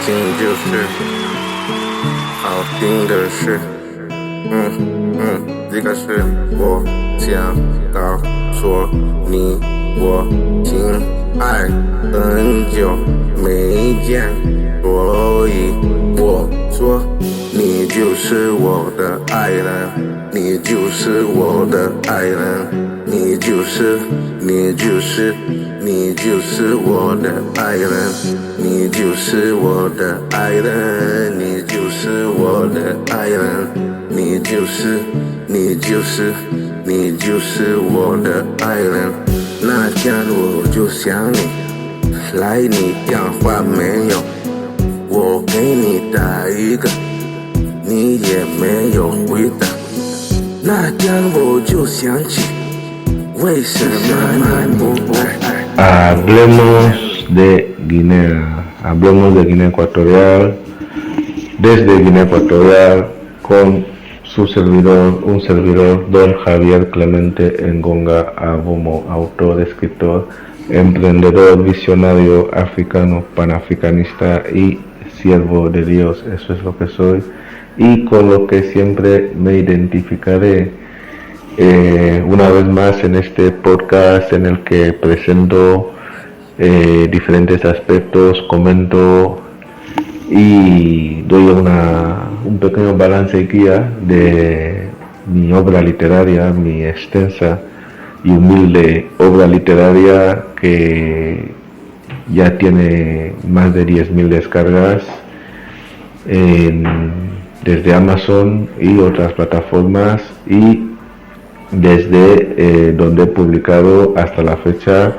情就是好听的事。这个是我想告诉你，我心爱很久没见，所以我说你就是我的爱人，你就是我的爱人，你就是我的爱人，你就是我的爱人，你就是我的爱人，你就是我的爱人。那天我就想你，来你电话没有？我给你打一个，你也没有回答。那天我就想起，为什么你不爱？ Hablemos de Guinea Ecuatorial, desde Guinea Ecuatorial, con un servidor, don Javier Clemente Engonga Abomo, autor, escritor, emprendedor, visionario, africano, panafricanista y siervo de Dios. Eso es lo que soy y con lo que siempre me identificaré. Una vez más en este podcast en el que presento diferentes aspectos, comento y doy un pequeño balance y guía de mi obra literaria, mi extensa y humilde obra literaria que ya tiene más de 10.000 descargas desde Amazon y otras plataformas, y desde donde he publicado hasta la fecha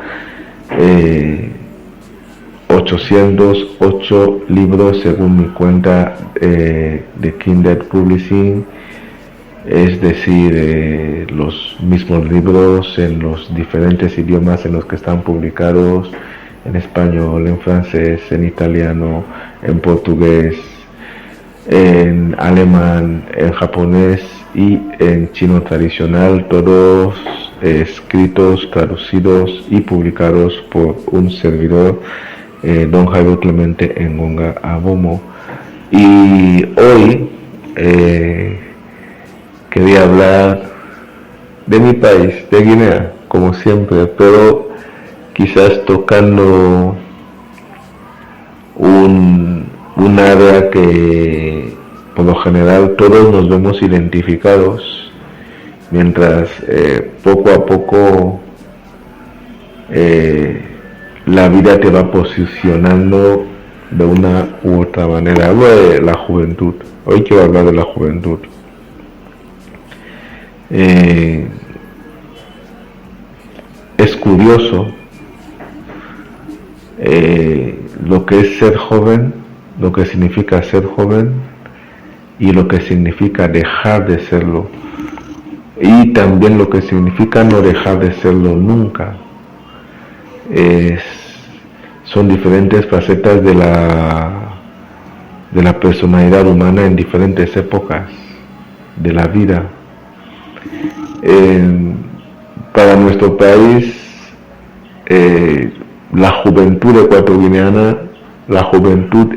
808 libros según mi cuenta de Kindle Publishing, es decir, los mismos libros en los diferentes idiomas en los que están publicados, en español, en francés, en italiano, en portugués, en alemán, en japonés y en chino tradicional, todos escritos, traducidos y publicados por un servidor, don Javier Clemente Engonga Abomo. Y hoy quería hablar de mi país, de Guinea, como siempre, pero quizás tocando un área que por lo general todos nos vemos identificados, mientras poco a poco la vida te va posicionando de una u otra manera. Hablo de la juventud, hoy quiero hablar de la juventud. Es curioso lo que es ser joven, lo que significa ser joven y lo que significa dejar de serlo, y también lo que significa no dejar de serlo nunca. Son diferentes facetas de la personalidad humana en diferentes épocas de la vida. Para nuestro país, la juventud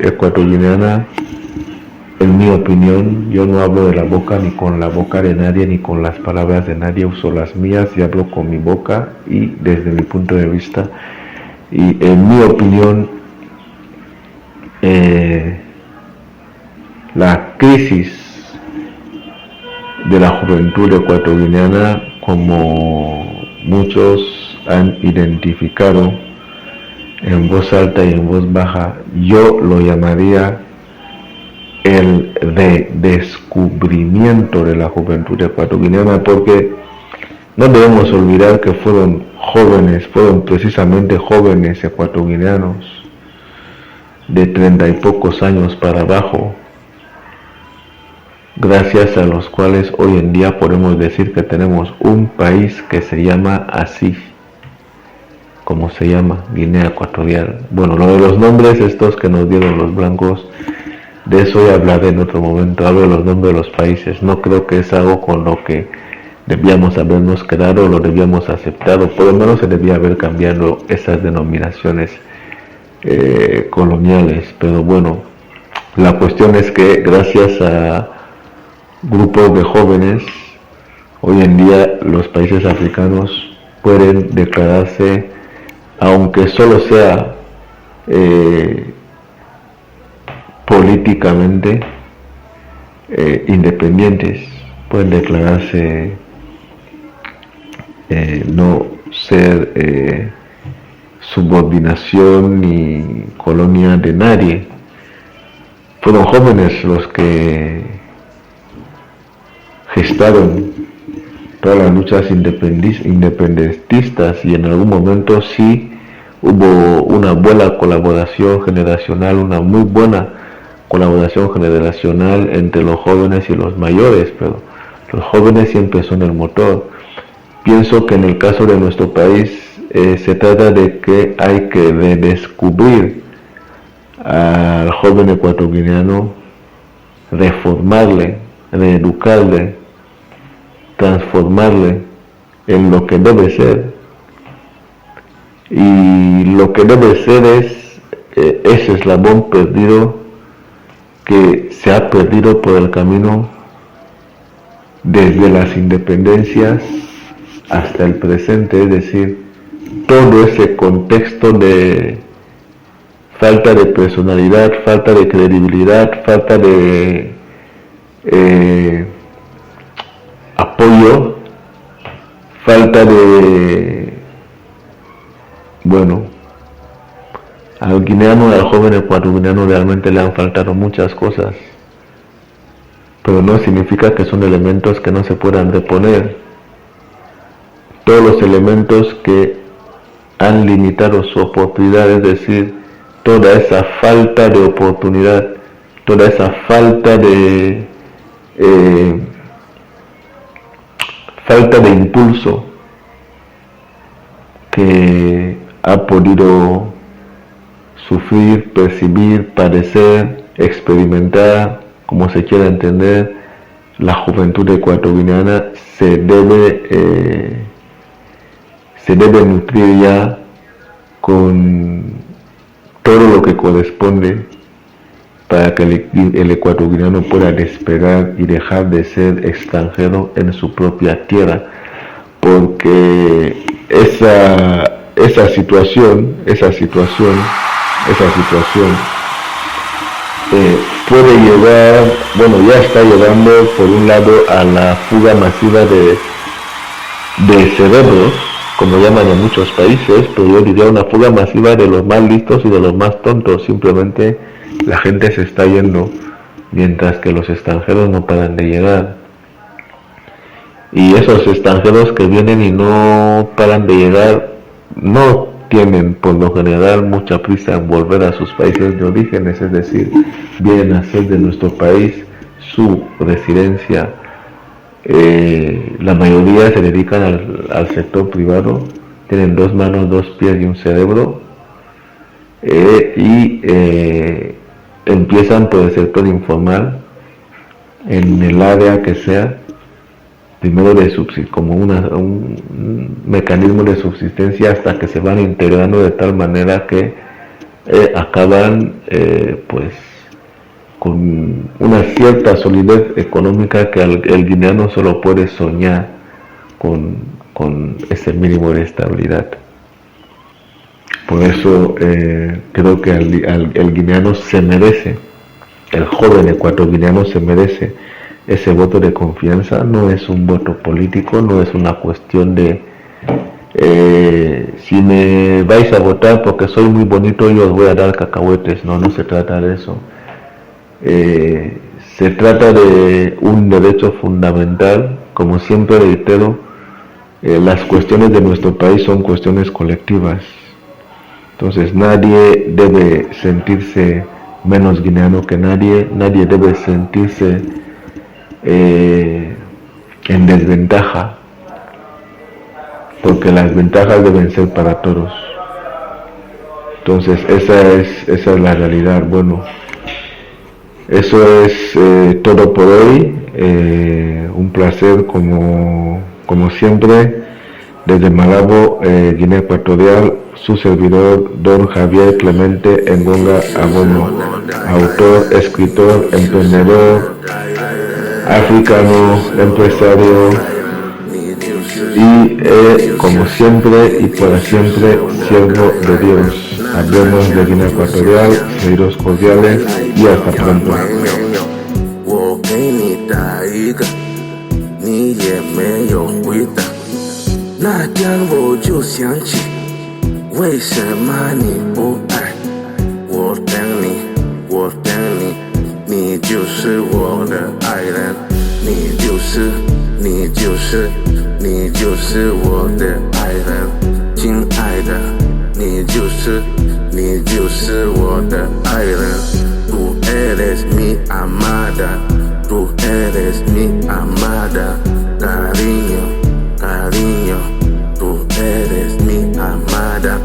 ecuatoriana, en mi opinión, yo no hablo de la boca ni con la boca de nadie ni con las palabras de nadie, uso las mías y hablo con mi boca y desde mi punto de vista. Y en mi opinión, la crisis de la juventud ecuatoriana, como muchos han identificado en voz alta y en voz baja, yo lo llamaría el descubrimiento de la juventud ecuatoriana, porque no debemos olvidar que fueron precisamente jóvenes ecuatorianos de 30 y pocos años para abajo, gracias a los cuales hoy en día podemos decir que tenemos un país que se llama así, como se llama, Guinea Ecuatorial. Bueno, lo de los nombres estos que nos dieron los blancos, de eso ya hablaré en otro momento. Hablo de los nombres de los países. No creo que es algo con lo que debíamos habernos quedado o lo debíamos aceptar, o por lo menos se debía haber cambiado esas denominaciones coloniales. Pero bueno, la cuestión es que gracias a grupos de jóvenes, hoy en día los países africanos pueden declararse, aunque solo sea políticamente, independientes, pueden declararse no ser subordinación ni colonia de nadie. Fueron jóvenes los que gestaron todas las luchas independentistas, y en algún momento sí hubo una buena colaboración generacional, una muy buena colaboración generacional entre los jóvenes y los mayores, pero los jóvenes siempre son el motor. Pienso que en el caso de nuestro país se trata de que hay que redescubrir al joven ecuatoriano, reformarle, reeducarle, transformarle en lo que debe ser. Y lo que debe ser es ese eslabón perdido que se ha perdido por el camino desde las independencias hasta el presente, es decir, todo ese contexto de falta de personalidad, falta de credibilidad, falta de apoyo, falta de, bueno, al guineano, al joven ecuatoriano realmente le han faltado muchas cosas, pero no significa que son elementos que no se puedan reponer. Todos los elementos que han limitado su oportunidad, es decir, toda esa falta de oportunidad, toda esa falta de impulso que ha podido sufrir, percibir, padecer, experimentar, como se quiera entender, la juventud ecuatoriana se debe nutrir ya con todo lo que corresponde para que el ecuatoriano pueda despegar y dejar de ser extranjero en su propia tierra, porque esa situación puede llevar, bueno, ya está llevando por un lado a la fuga masiva de cerebros, como llaman en muchos países, pero yo diría una fuga masiva de los más listos y de los más tontos. Simplemente la gente se está yendo, mientras que los extranjeros no paran de llegar. Y esos extranjeros que vienen y no paran de llegar, no tienen por lo general mucha prisa en volver a sus países de orígenes, es decir, vienen a hacer de nuestro país su residencia. La mayoría se dedican al sector privado, tienen 2 manos, 2 pies y un cerebro, y empiezan por el sector informal, en el área que sea, primero como un mecanismo de subsistencia, hasta que se van integrando de tal manera que acaban pues con una cierta solidez económica que el guineano solo puede soñar con ese mínimo de estabilidad. Por eso creo que el guineano se merece, el joven ecuatoriano se merece ese voto de confianza. No es un voto político, no es una cuestión de si me vais a votar porque soy muy bonito yo os voy a dar cacahuetes. No se trata de eso. Se trata de un derecho fundamental. Como siempre reitero, las cuestiones de nuestro país son cuestiones colectivas. Entonces nadie debe sentirse menos guineano que nadie debe sentirse en desventaja, porque las ventajas deben ser para todos. Entonces esa es la realidad. Bueno, eso es todo por hoy. Un placer como siempre. Desde Malabo, Guinea Ecuatorial, su servidor Don Javier Clemente Engonga Abono, autor, escritor, emprendedor, africano, empresario y como siempre y para siempre siervo de Dios. Hablemos de Guinea Ecuatorial, saludos cordiales y hasta pronto. 我给你打一个，你也没有回答。那天我就想起，为什么你不爱我？等你，我等你，你就是我的爱人，你就是我的爱人，亲爱的，你就是我的爱人。Tú eres mi amada, tú eres mi amada, cariño, cariño, tú eres mi amada.